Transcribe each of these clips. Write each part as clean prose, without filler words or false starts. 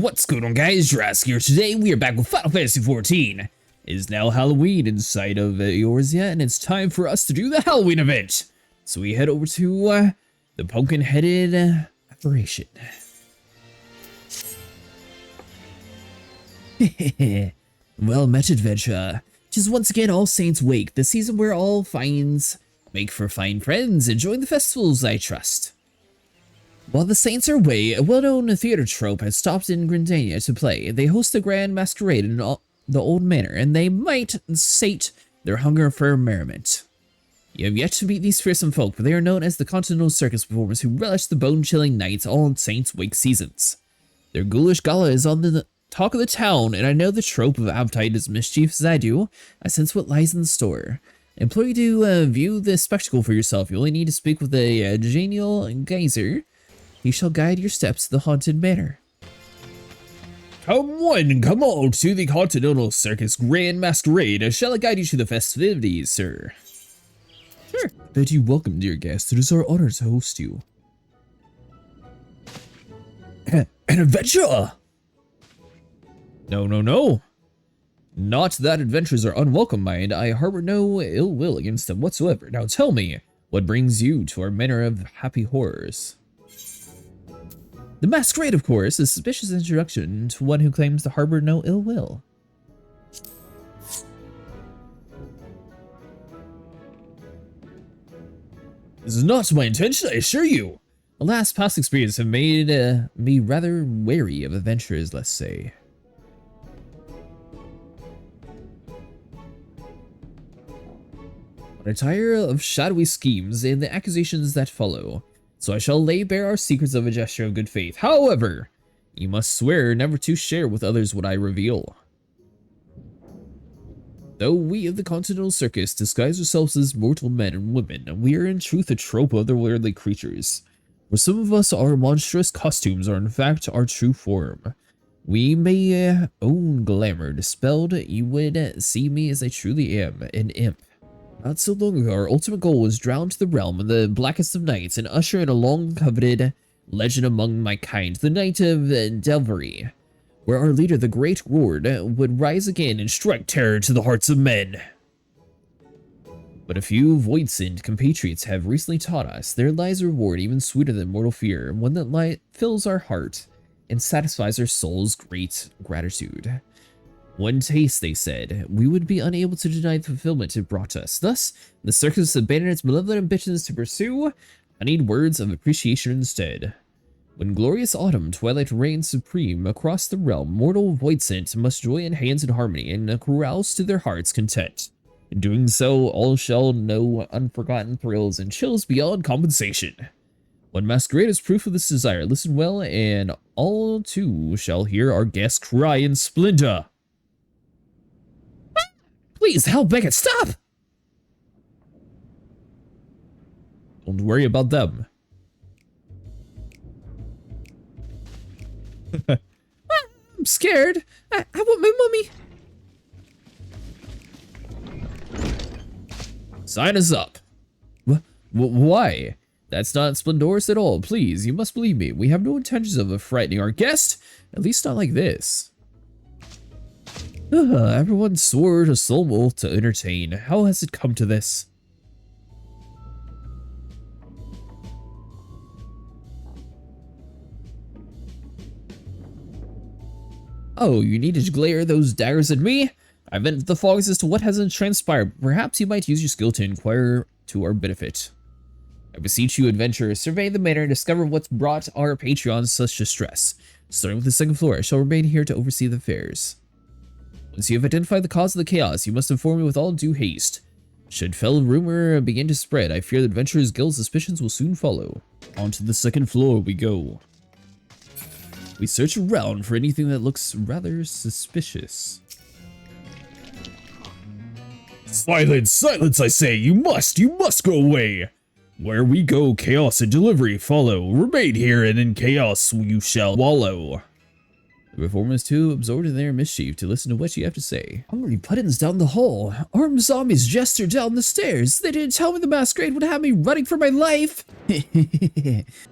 What's going on, guys? Jurassic here. Today we are back with Final Fantasy XIV. It is now Halloween inside of Eorzea, and it's time for us to do the Halloween event. So we head over to the pumpkin-headed apparition. Well met, adventure. Tis once again All Saints' Wake, the season where all finds make for fine friends and join the festivals, I trust. While the Saints are away, a well-known theater troupe has stopped in Gridania to play. They host a grand masquerade in the old manor, and they might sate their hunger for merriment. You have yet to meet these fearsome folk, but they are known as the Continental Circus performers who relish the bone-chilling nights all Saints' Wake seasons. Their ghoulish gala is on the talk of the town, and I know the trope of appetite as mischievous as I do. I sense what lies in the store. I implore you to view this spectacle for yourself. You only need to speak with a genial geyser. He shall guide your steps to the haunted manor. Come one, come all to the Continental Circus Grand Masquerade. Shall I guide you to the festivities, sir? Sure. Bid you welcome, dear guest. It is our honor to host you. An adventure! No. Not that adventures are unwelcome, mind. I harbor no ill will against them whatsoever. Now tell me, what brings you to our manor of happy horrors? The masquerade, of course, a suspicious introduction to one who claims to harbor no ill will. This is not my intention, I assure you. Alas, past experience have made me rather wary of adventurers, let's say. I tire of shadowy schemes and the accusations that follow. So I shall lay bare our secrets of a gesture of good faith. However, you must swear never to share with others what I reveal. Though we of the Continental Circus disguise ourselves as mortal men and women, we are in truth a trope of otherworldly creatures. For some of us, our monstrous costumes are in fact our true form. We may own glamour dispelled, you would see me as I truly am, an imp. Not so long ago, our ultimate goal was drown to the realm of the blackest of nights and usher in a long-coveted legend among my kind, the Night of Delvery, where our leader, the Great Lord, would rise again and strike terror to the hearts of men. But a few void-sinned compatriots have recently taught us there lies a reward even sweeter than mortal fear, one that fills our heart and satisfies our soul's great gratitude. One taste, they said, we would be unable to deny the fulfillment it brought us. Thus, the circus abandoned its malevolent ambitions to pursue honeyed words of appreciation instead. When glorious autumn twilight reigns supreme across the realm, mortal voidsent must join hands in harmony and carouse to their heart's content. In doing so, all shall know unforgotten thrills and chills beyond compensation. When masquerade is proof of this desire, listen well, and all too shall hear our guest cry in splendor. Please help, Beckett, stop! Don't worry about them. I'm scared. I want my mummy. Sign us up. Why? That's not splendorous at all. Please, you must believe me. We have no intentions of frightening our guest. At least not like this. Everyone swore to soul to entertain. How has it come to this? Oh, you needed to glare those daggers at me? I've entered the fogs as to what hasn't transpired. Perhaps you might use your skill to inquire to our benefit. I beseech you, adventurers, survey the manor and discover what's brought our Patreons such distress. Starting with the second floor, I shall remain here to oversee the affairs. Once you have identified the cause of the chaos, you must inform me with all due haste. Should fell rumor begin to spread, I fear the Adventurers Guild's suspicions will soon follow. On to the second floor we go. We search around for anything that looks rather suspicious. Silence, silence, I say! You must go away! Where we go, chaos and delivery follow. Remain here, and in chaos you shall wallow. The performer is too absorbed in their mischief to listen to what you have to say. Hungry puddings down the hall. Armed zombies gesture down the stairs. They didn't tell me the masquerade would have me running for my life.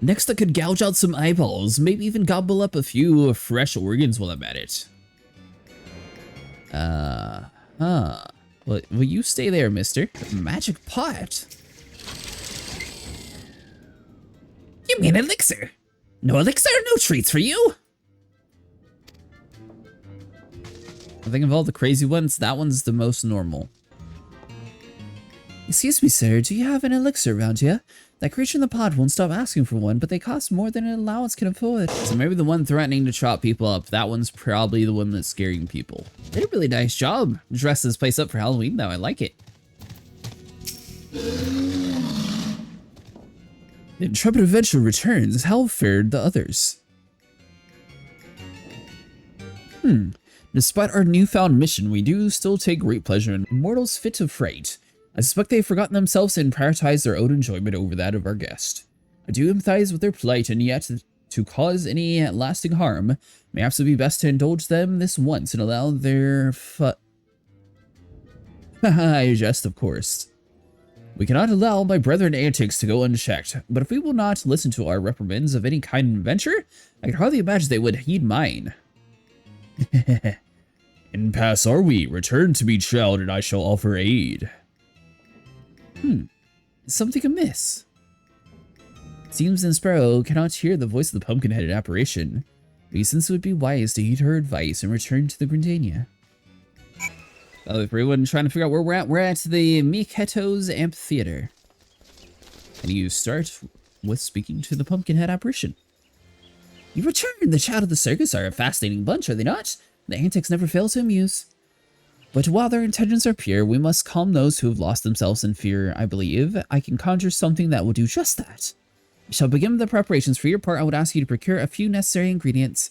Next I could gouge out some eyeballs. Maybe even gobble up a few fresh organs while I'm at it. Will you stay there, mister? Magic pot? You mean elixir? No elixir, no treats for you! I think of all the crazy ones, that one's the most normal. Excuse me, sir, do you have an elixir around you? That creature in the pod won't stop asking for one, but they cost more than an allowance can afford. So maybe the one threatening to chop people up, that one's probably the one that's scaring people. Did a really nice job. Dress this place up for Halloween though, I like it. The intrepid adventurer returns. How fared the others? Despite our newfound mission, we do still take great pleasure in mortals fit to fright. I suspect they've forgotten themselves and prioritized their own enjoyment over that of our guest. I do empathize with their plight, and yet, to cause any lasting harm, may have to be best to indulge them this once and allow their I jest, of course. We cannot allow my brethren antics to go unchecked, but if we will not listen to our reprimands of any kind of adventure, I can hardly imagine they would heed mine. In pass are we. Return to me, child, and I shall offer aid. Something amiss. Seems that Sparrow cannot hear the voice of the pumpkin-headed apparition. But since it would be wise to heed her advice and return to the Gridania. For everyone trying to figure out where we're at the Miketo's Amphitheater. And you start with speaking to the pumpkin-head apparition. You returned! The child of the circus are a fascinating bunch, are they not? The antics never fail to amuse. But while their intentions are pure, we must calm those who have lost themselves in fear, I believe. I can conjure something that will do just that. We shall begin the preparations. For your part, I would ask you to procure a few necessary ingredients.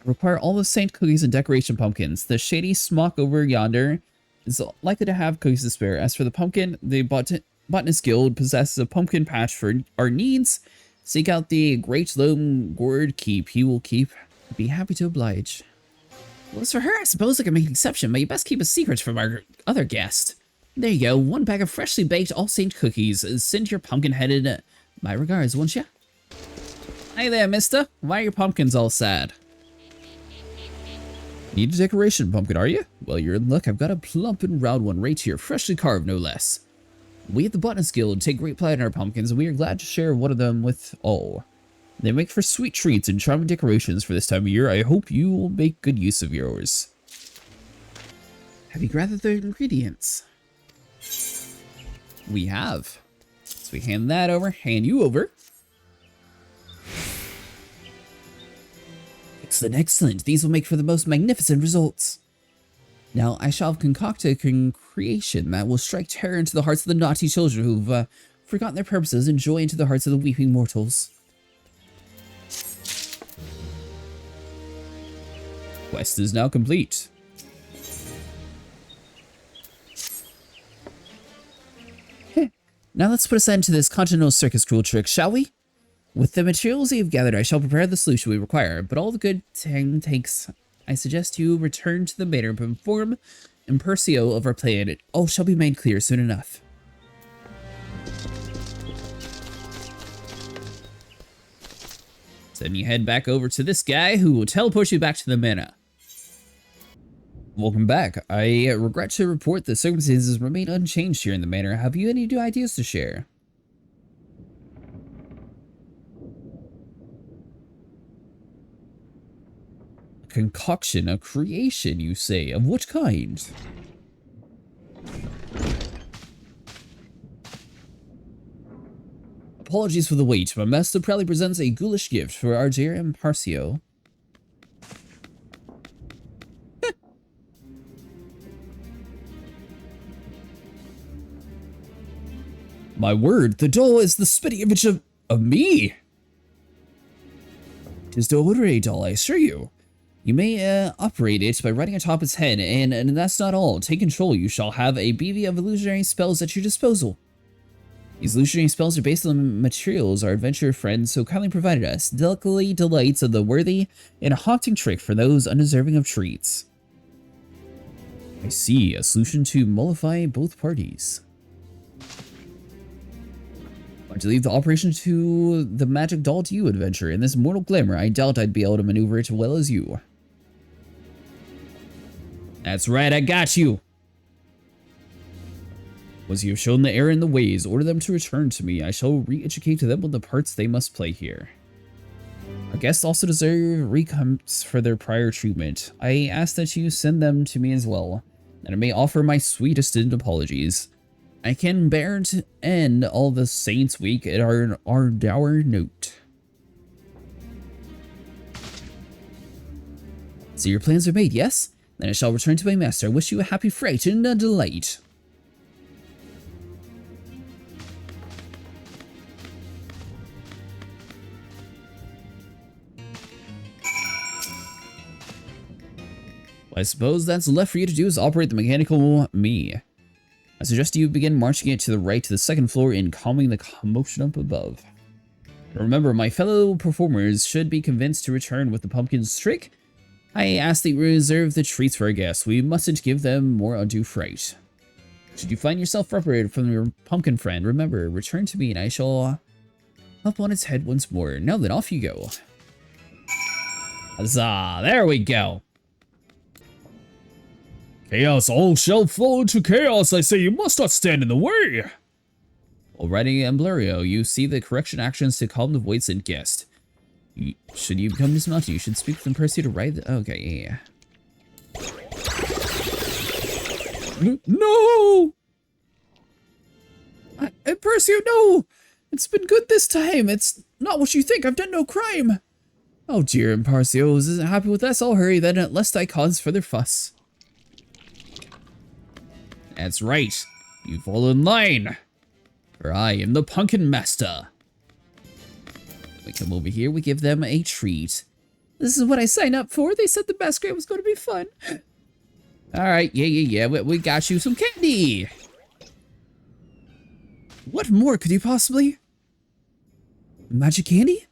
I require all the saint cookies and decoration pumpkins. The shady smock over yonder is likely to have cookies to spare. As for the pumpkin, the Botanist Guild possesses a pumpkin patch for our needs. Seek out the Great Loam Gourd Keep. He will keep. I'd be happy to oblige. Well, as for her, I suppose I can make an exception, but you best keep a secret from our other guest. There you go, 1 bag of freshly baked All Saint cookies. Send your pumpkin-headed my regards, won't ya? Hey there, mister. Why are your pumpkins all sad? Need a decoration pumpkin, are you? Well, you're in luck. I've got a plump and round one right here, freshly carved, no less. We at the Botanist Guild take great pride in our pumpkins, and we are glad to share one of them with all. They make for sweet treats and charming decorations for this time of year. I hope you will make good use of yours. Have you gathered the ingredients? We have. So we hand that over, hand you over. Excellent, excellent. These will make for the most magnificent results. Now, I shall have concocted a creation that will strike terror into the hearts of the naughty children who've forgotten their purposes and joy into the hearts of the weeping mortals. Quest is now complete. Now let's put an end to this continental circus cruel trick, shall we? With the materials you've gathered, I shall prepare the solution we require, but all the good takes, I suggest you return to the manor and inform Impersio of our plan. It all shall be made clear soon enough. Then you head back over to this guy who will teleport you back to the manor. Welcome back. I regret to report the circumstances remain unchanged here in the manor. Have you any new ideas to share? A concoction, a creation, you say? Of what kind? Apologies for the wait. My master proudly presents a ghoulish gift for our dear Imparcio. My word, the doll is the spitting image of me! 'Tis no ordinary doll, I assure you. You may operate it by riding atop its head, and that's not all. Take control. You shall have a bevy of illusionary spells at your disposal. These illusionary spells are based on the materials our adventurer friends so kindly provided us, delicately delights of the worthy and a haunting trick for those undeserving of treats. I see, a solution to mollify both parties. Want to leave the operation to the magic doll to you, adventurer. In this mortal glamour, I doubt I'd be able to maneuver it as well as you. That's right, I got you! Once you have shown the error in the ways, order them to return to me. I shall re-educate them on the parts they must play here. Our guests also deserve recompense for their prior treatment. I ask that you send them to me as well, and I may offer my sweetest apologies. I can bear to end all the Saints' Week at our dour note. So your plans are made, yes? Then I shall return to my master. I wish you a happy fright and a delight. What I suppose that's left for you to do is operate the mechanical me. I suggest you begin marching it to the right to the second floor and calming the commotion up above. Remember, my fellow performers should be convinced to return with the pumpkin's trick. I ask that you reserve the treats for our guests. We mustn't give them more undue fright. Should you find yourself separated from your pumpkin friend, remember, return to me and I shall hop on its head once more. Now then, off you go. Huzzah, there we go. Chaos, all shall fall into chaos. I say you must not stand in the way. While writing Emblerio, you see the correction actions to calm the voice and guest. Should you become dismounted, you should speak with them Percy to write the... Okay, yeah. No! Percy, no! It's been good this time. It's not what you think. I've done no crime. Oh dear, Imparcio isn't happy with us. I'll hurry then, lest I cause further fuss. That's right. You fall in line. For I am the Pumpkin Master. We come over here, we give them a treat. This is what I signed up for. They said the masquerade was going to be fun. Alright, yeah. We got you some candy. What more could you possibly... Magic candy?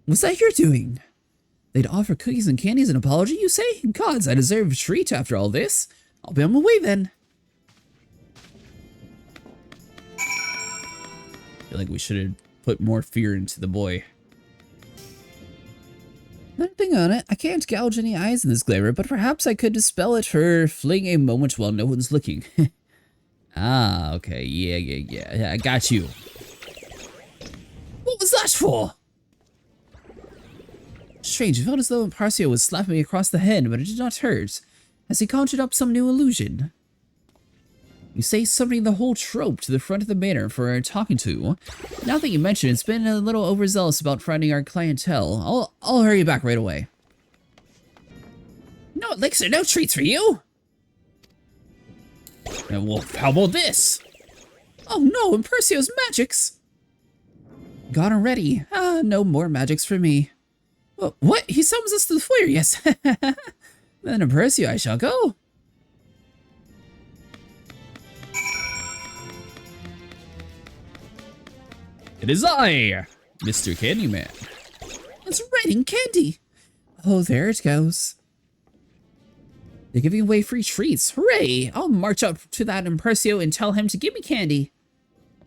What's that you're doing? They'd offer cookies and candy as an apology, you say? Gods, I deserve a treat after all this. I'll be on my way then. I feel like we should have put more fear into the boy. Nothing on it. I can't gouge any eyes in this glamour, but perhaps I could dispel it for fleeing a moment while no one's looking. Ah, okay. Yeah. I got you. What was that for? Strange. It felt as though Imparcio was slapping me across the head, but it did not hurt. Has he conjured up some new illusion? You say summoning the whole trope to the front of the manor for our talking to. Now that you mention it, it's been a little overzealous about finding our clientele. I'll hurry back right away. No elixir, no treats for you! Well, how about this? Oh no, Impercio's magics! Gone already. No more magics for me. What? He summons us to the foyer, yes. Then Impercio I shall go. It is I, Mr. Candyman. It's raining candy. Oh, there it goes. They're giving away free treats. Hooray! I'll march up to that Impercio and tell him to give me candy.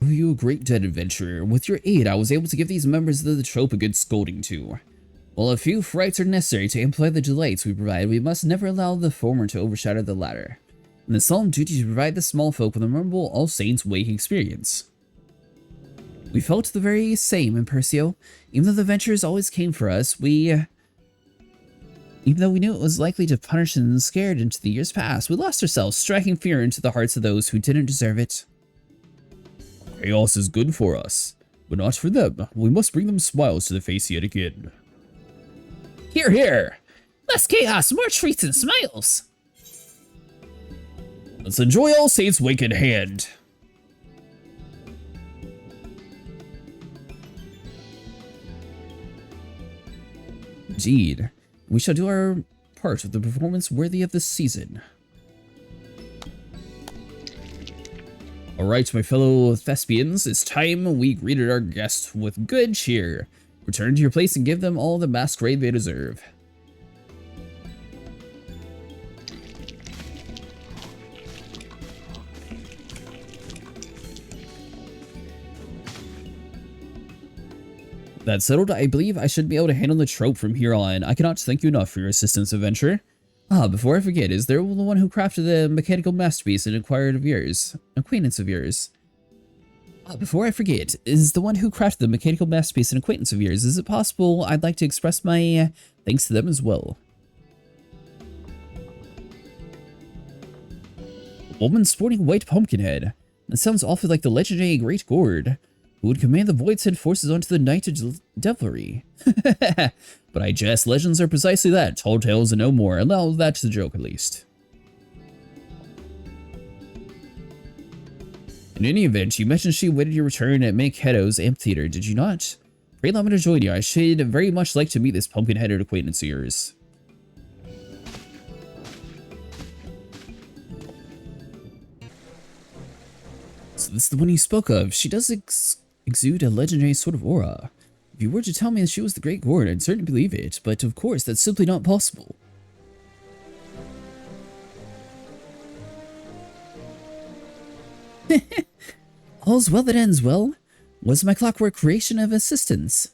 Oh, you great dead adventurer. With your aid, I was able to give these members of the trope a good scolding too. While a few frights are necessary to amplify the delights we provide, we must never allow the former to overshadow the latter. And the solemn duty to provide the small folk with a memorable All Saints Wake experience. We felt the very same, Impercio. Even though the adventurers always came for us, even though we knew it was likely to punish and scared into the years past, we lost ourselves, striking fear into the hearts of those who didn't deserve it. Chaos is good for us, but not for them. We must bring them smiles to the face yet again. Hear, hear! Less chaos, more treats and smiles! Let's enjoy All Saints Wake in hand. Indeed, we shall do our part of the performance worthy of this season. Alright, my fellow thespians, it's time we greeted our guests with good cheer. Return to your place and give them all the masquerade they deserve. That settled, I believe I should be able to handle the trope from here on. I cannot thank you enough for your assistance, adventure. Before I forget, is there the one who crafted the mechanical masterpiece and acquaintance of yours? Before I forget, is the one who crafted the mechanical masterpiece an acquaintance of yours? Is it possible I'd like to express my thanks to them as well? A woman sporting a white pumpkin head. That sounds awfully like the legendary Great Gourd, who would command the Void send forces onto the Night of Devilry. But I jest, legends are precisely that, tall tales and no more. Allow that to the joke at least. In any event, you mentioned she awaited your return at Manketo's amphitheater, did you not? Pray allow me to join you. I should very much like to meet this pumpkin-headed acquaintance of yours. So this is the one you spoke of. She does exude a legendary sort of aura. If you were to tell me that she was the Great Gourd, I'd certainly believe it, but of course, that's simply not possible. All's well that ends well. Was my clockwork creation of assistance?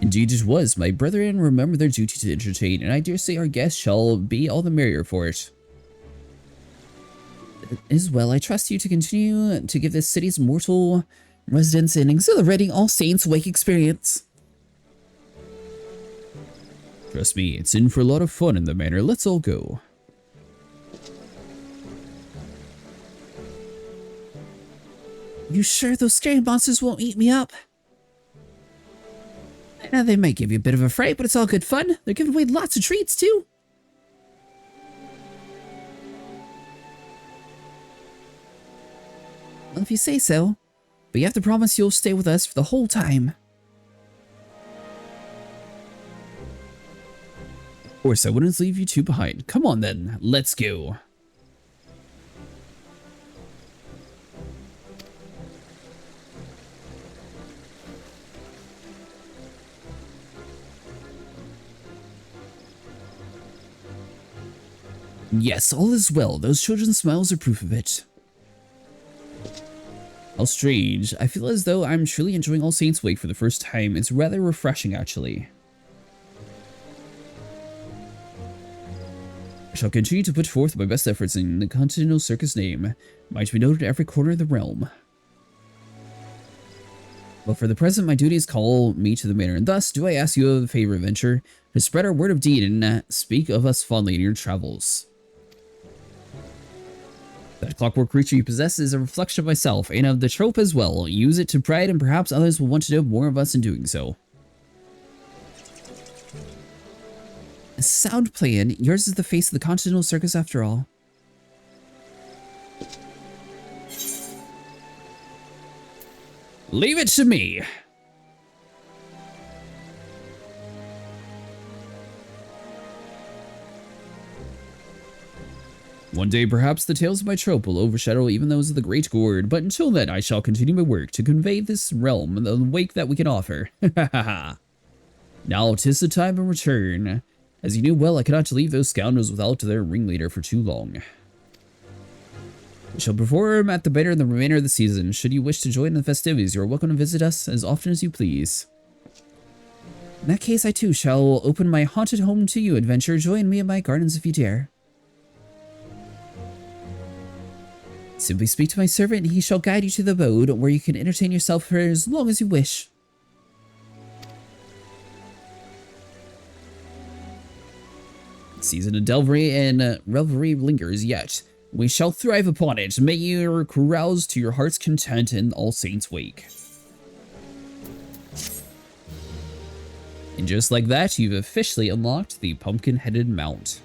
Indeed it was. My brethren remember their duty to entertain, and I dare say our guests shall be all the merrier for it. As well, I trust you to continue to give this city's mortal residents an exhilarating All Saints Wake experience. Trust me, it's in for a lot of fun in the manor. Let's all go. You sure those scary monsters won't eat me up? They might give you a bit of a fright, but it's all good fun. They're giving away lots of treats, too. Well, if you say so. But you have to promise you'll stay with us for the whole time. Of course, I wouldn't leave you two behind. Come on then, let's go. Yes, all is well. Those children's smiles are proof of it. How strange. I feel as though I'm truly enjoying All Saints Wake for the first time. It's rather refreshing, actually. I shall continue to put forth my best efforts in the Continental Circus name. Might be noted in every corner of the realm. But for the present, my duties call me to the manor, and thus do I ask you a favor, adventure, to spread our word of deed and speak of us fondly in your travels. That clockwork creature you possess is a reflection of myself, and of the trope as well. Use it to pride, and perhaps others will want to know more of us in doing so. A sound plan. Yours is the face of the Continental Circus after all. Leave it to me! One day, perhaps the tales of my trope will overshadow even those of the Great Gourd, but until then, I shall continue my work to convey this realm the wake that we can offer. Now, 'tis the time of return. As you knew well, I cannot leave those scoundrels without their ringleader for too long. We shall perform at the banner in the remainder of the season. Should you wish to join in the festivities, you are welcome to visit us as often as you please. In that case, I too shall open my haunted home to you, adventure. Join me in my gardens if you dare. Simply speak to my servant, and he shall guide you to the abode where you can entertain yourself for as long as you wish. The season of Delvery and revelry lingers yet. We shall thrive upon it. May you carouse to your heart's content in All Saints Wake. And just like that, you've officially unlocked the Pumpkin-Headed Mount.